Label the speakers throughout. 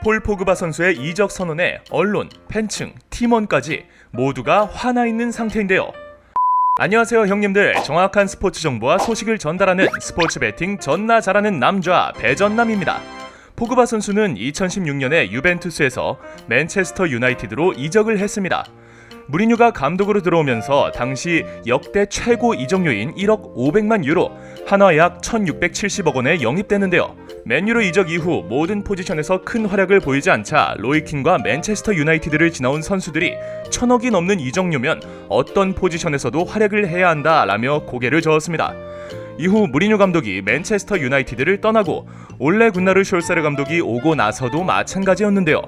Speaker 1: 폴 포그바 선수의 이적 선언에 언론, 팬층, 팀원까지 모두가 화나 있는 상태인데요. 안녕하세요 형님들, 정확한 스포츠 정보와 소식을 전달하는 스포츠 베팅 전나 잘하는 남자 배전남입니다. 포그바 선수는 2016년에 유벤투스에서 맨체스터 유나이티드로 이적을 했습니다. 무리뉴가 감독으로 들어오면서 당시 역대 최고 이적료인 1억 500만 유로, 한화 약 1670억 원에 영입됐는데요. 맨유로 이적 이후 모든 포지션에서 큰 활약을 보이지 않자 로이킨과 맨체스터 유나이티드를 지나온 선수들이 1000억이 넘는 이적료면 어떤 포지션에서도 활약을 해야 한다라며 고개를 저었습니다. 이후 무리뉴 감독이 맨체스터 유나이티드를 떠나고 올레 군나르 솔샤르 감독이 오고 나서도 마찬가지였는데요.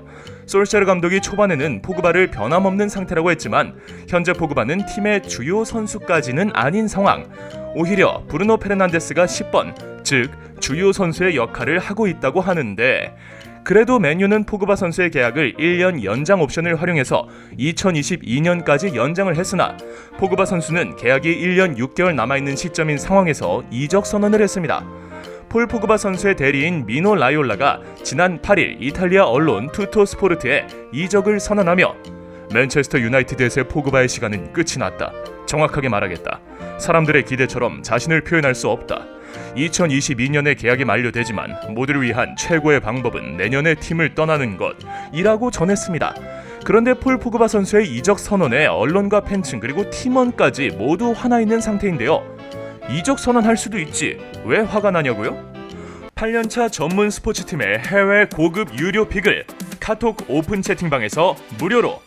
Speaker 1: 솔샤르 감독이 초반에는 포그바를 변함없는 상태라고 했지만 현재 포그바는 팀의 주요 선수까지는 아닌 상황. 오히려 브루노 페르난데스가 10번, 즉 주요 선수의 역할을 하고 있다고 하는데, 그래도 맨유는 포그바 선수의 계약을 1년 연장 옵션을 활용해서 2022년까지 연장을 했으나 포그바 선수는 계약이 1년 6개월 남아있는 시점인 상황에서 이적 선언을 했습니다. 폴 포그바 선수의 대리인 미노 라이올라가 지난 8일 이탈리아 언론 투토 스포르트에 이적을 선언하며 맨체스터 유나이티드에서의 포그바의 시간은 끝이 났다. 정확하게 말하겠다. 사람들의 기대처럼 자신을 표현할 수 없다. 2022년에 계약이 만료되지만 모두를 위한 최고의 방법은 내년에 팀을 떠나는 것이라고 전했습니다. 그런데 폴 포그바 선수의 이적 선언에 언론과 팬층 그리고 팀원까지 모두 화나 있는 상태인데요. 이적 선언할 수도 있지 왜 화가 나냐고요? 8년차 전문 스포츠팀의 해외 고급 유료 픽을 카톡 오픈 채팅방에서 무료로.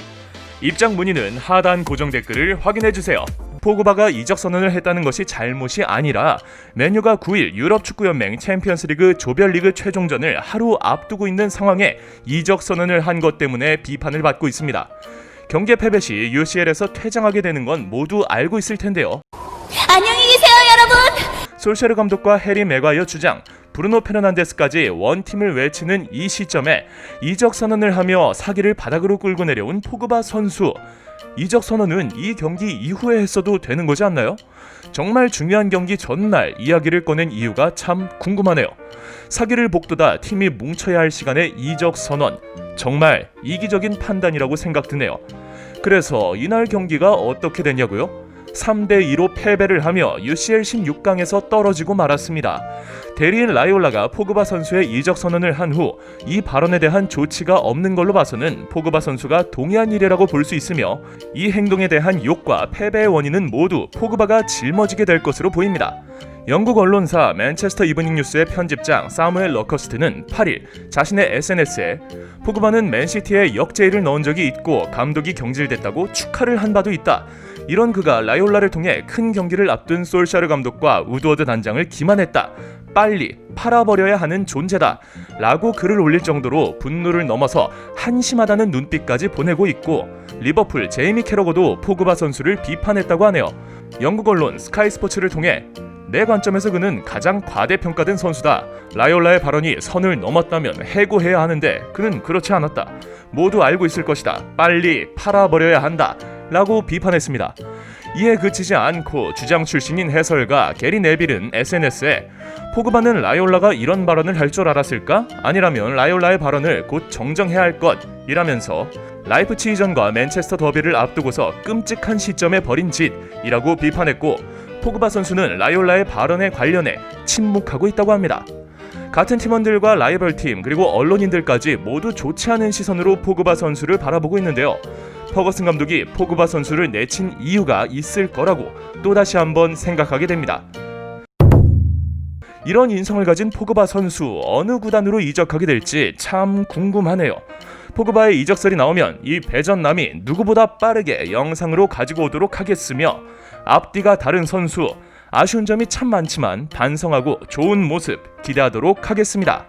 Speaker 1: 입장 문의는 하단 고정 댓글을 확인해주세요. 포그바가 이적 선언을 했다는 것이 잘못이 아니라 맨유가 9일 유럽축구연맹 챔피언스리그 조별리그 최종전을 하루 앞두고 있는 상황에 이적 선언을 한 것 때문에 비판을 받고 있습니다. 경기 패배 시 UCL에서 퇴장하게 되는 건 모두 알고 있을 텐데요.
Speaker 2: 안녕히 계세요 여러분.
Speaker 1: 솔샤르 감독과 해리 맥과이어 주장, 브루노 페르난데스까지 원팀을 외치는 이 시점에 이적 선언을 하며 사기를 바닥으로 끌고 내려온 포그바 선수. 이적 선언은 이 경기 이후에 했어도 되는 거지 않나요? 정말 중요한 경기 전날 이야기를 꺼낸 이유가 참 궁금하네요. 사기를 복돋아 팀이 뭉쳐야 할 시간에 이적 선언, 정말 이기적인 판단이라고 생각드네요. 그래서 이날 경기가 어떻게 됐냐고요? 3대2로 패배를 하며 UCL 16강에서 떨어지고 말았습니다. 대리인 라이올라가 포그바 선수의 이적 선언을 한 후 이 발언에 대한 조치가 없는 걸로 봐서는 포그바 선수가 동의한 일이라고 볼 수 있으며 이 행동에 대한 욕과 패배의 원인은 모두 포그바가 짊어지게 될 것으로 보입니다. 영국 언론사 맨체스터 이브닝 뉴스의 편집장 사무엘 러커스트는 8일 자신의 SNS에 포그바는 맨시티에 역제의를 넣은 적이 있고 감독이 경질됐다고 축하를 한 바도 있다. 이런 그가 라이올라를 통해 큰 경기를 앞둔 솔샤르 감독과 우드워드 단장을 기만했다. 빨리 팔아버려야 하는 존재다 라고 글을 올릴 정도로 분노를 넘어서 한심하다는 눈빛까지 보내고 있고, 리버풀 제이미 캐러거도 포그바 선수를 비판했다고 하네요. 영국 언론 스카이 스포츠를 통해 내 관점에서 그는 가장 과대평가된 선수다. 라이올라의 발언이 선을 넘었다면 해고해야 하는데 그는 그렇지 않았다. 모두 알고 있을 것이다. 빨리 팔아버려야 한다 라고 비판했습니다. 이에 그치지 않고 주장 출신인 해설가 게리 네빌은 SNS에 포그바는 라이올라가 이런 발언을 할 줄 알았을까? 아니라면 라이올라의 발언을 곧 정정해야 할 것이라면서 라이프치히전과 맨체스터 더비를 앞두고서 끔찍한 시점에 벌인 짓이라고 비판했고, 포그바 선수는 라이올라의 발언에 관련해 침묵하고 있다고 합니다. 같은 팀원들과 라이벌팀 그리고 언론인들까지 모두 좋지 않은 시선으로 포그바 선수를 바라보고 있는데요. 퍼거슨 감독이 포그바 선수를 내친 이유가 있을 거라고 또다시 한번 생각하게 됩니다. 이런 인성을 가진 포그바 선수, 어느 구단으로 이적하게 될지 참 궁금하네요. 포그바의 이적설이 나오면 이 배전남이 누구보다 빠르게 영상으로 가지고 오도록 하겠으며, 앞뒤가 다른 선수, 아쉬운 점이 참 많지만 반성하고 좋은 모습 기대하도록 하겠습니다.